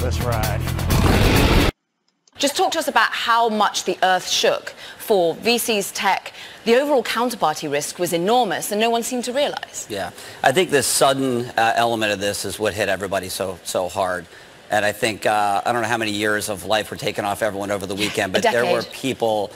Let's ride. Just talk to us about how much the earth shook for VCs, tech. The overall counterparty risk was enormous, and no one seemed to realize. Yeah, I think this sudden element of this is what hit everybody so hard. And I think, I don't know how many years of life were taken off everyone over the weekend, but there were people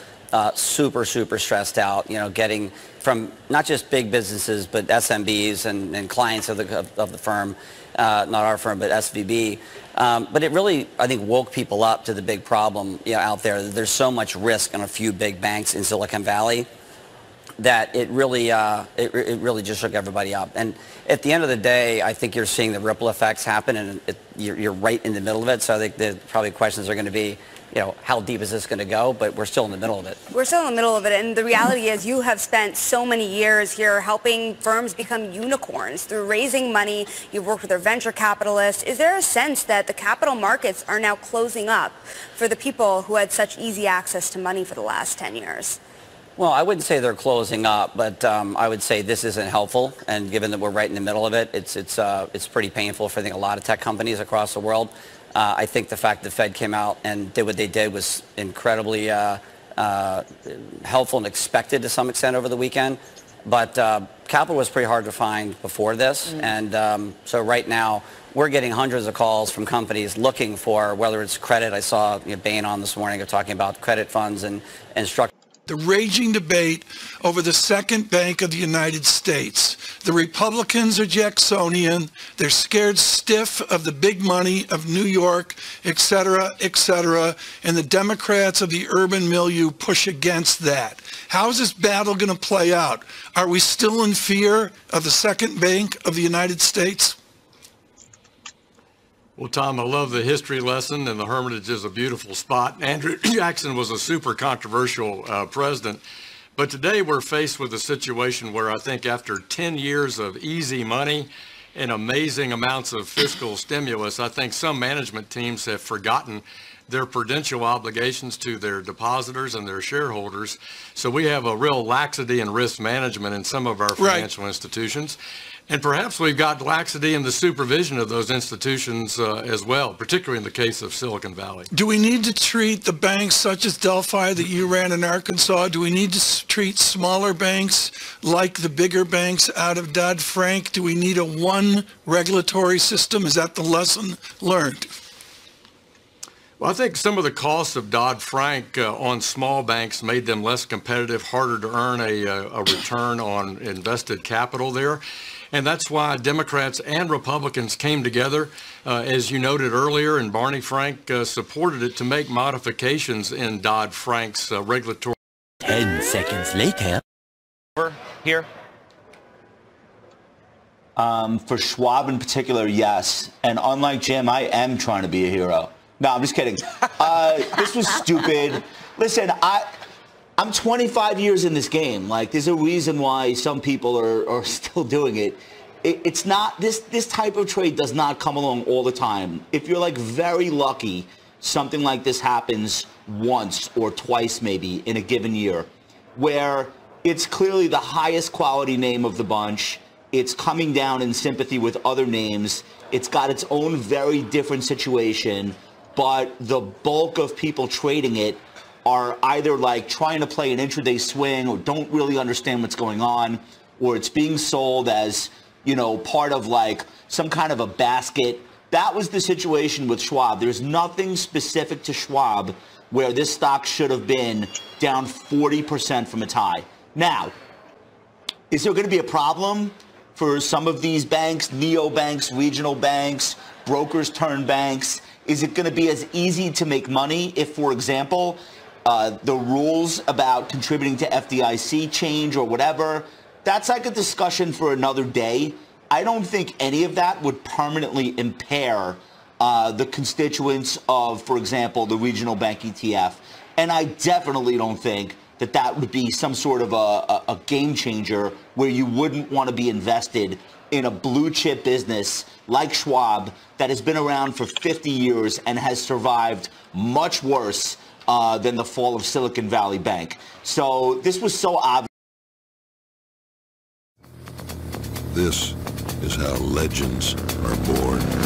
super stressed out, you know, getting from not just big businesses, but SMBs and clients of the firm, not our firm, but SVB. But it really, I think, woke people up to the big problem, you know, out there. There's so much risk in a few big banks in Silicon Valley that it really just shook everybody up. And at the end of the day, I think you're seeing the ripple effects happen, and you're right in the middle of it. So I think the probably questions are going to be, you know, how deep is this going to go? But we're still in the middle of it. We're still in the middle of it, and the reality is you have spent so many years here helping firms become unicorns through raising money. You've worked with their venture capitalists. Is there a sense that the capital markets are now closing up for the people who had such easy access to money for the last 10 years? Well, I wouldn't say they're closing up, but I would say this isn't helpful. And given that we're right in the middle of it, it's pretty painful for, I think, a lot of tech companies across the world. I think the fact the Fed came out and did what they did was incredibly helpful and expected to some extent over the weekend. But capital was pretty hard to find before this. And so right now, we're getting hundreds of calls from companies looking for, whether it's credit. I saw Bain on this morning talking about credit funds and structure. The raging debate over the second bank of the United States. The Republicans are Jacksonian. They're scared stiff of the big money of New York, et cetera, and the Democrats of the urban milieu push against that. How is this battle going to play out? Are we still in fear of the second bank of the United States? Well, Tom, I love the history lesson, and the Hermitage is a beautiful spot. Andrew Jackson was a super controversial president. But today we're faced with a situation where I think after 10 years of easy money and amazing amounts of fiscal stimulus, I think some management teams have forgotten their prudential obligations to their depositors and their shareholders. So we have a real laxity in risk management in some of our financial institutions. And perhaps we've got laxity in the supervision of those institutions as well, particularly in the case of Silicon Valley. Do we need to treat the banks such as Delphi that you ran in Arkansas? Do we need to treat smaller banks like the bigger banks out of Dodd-Frank? Do we need a one regulatory system? Is that the lesson learned? Well, I think some of the costs of Dodd-Frank on small banks made them less competitive, harder to earn a return on invested capital there. And that's why Democrats and Republicans came together, as you noted earlier, and Barney Frank supported it to make modifications in Dodd-Frank's regulatory. 10 seconds later. Here? For Schwab in particular, yes. And unlike Jim, I am trying to be a hero. No, I'm just kidding. This was stupid. Listen, I'm 25 years in this game. Like, there's a reason why some people are still doing it. It's not, this type of trade does not come along all the time. If you're like very lucky, something like this happens once or twice maybe in a given year, where it's clearly the highest quality name of the bunch. It's coming down in sympathy with other names. It's got its own very different situation, but the bulk of people trading it are either like trying to play an intraday swing or don't really understand what's going on, or it's being sold as, you know, part of like some kind of a basket. That was the situation with Schwab. There's nothing specific to Schwab where this stock should have been down 40% from its high. Now, is there going to be a problem for some of these banks, neobanks, regional banks, brokers turned banks? Is it going to be as easy to make money if, for example, the rules about contributing to FDIC change or whatever? That's like a discussion for another day. I don't think any of that would permanently impair the constituents of, for example, the regional bank ETF. And I definitely don't think that that would be some sort of a game changer where you wouldn't want to be invested in a blue chip business like Schwab that has been around for 50 years and has survived much worse than the fall of Silicon Valley Bank. So this was so obvious. This is how legends are born.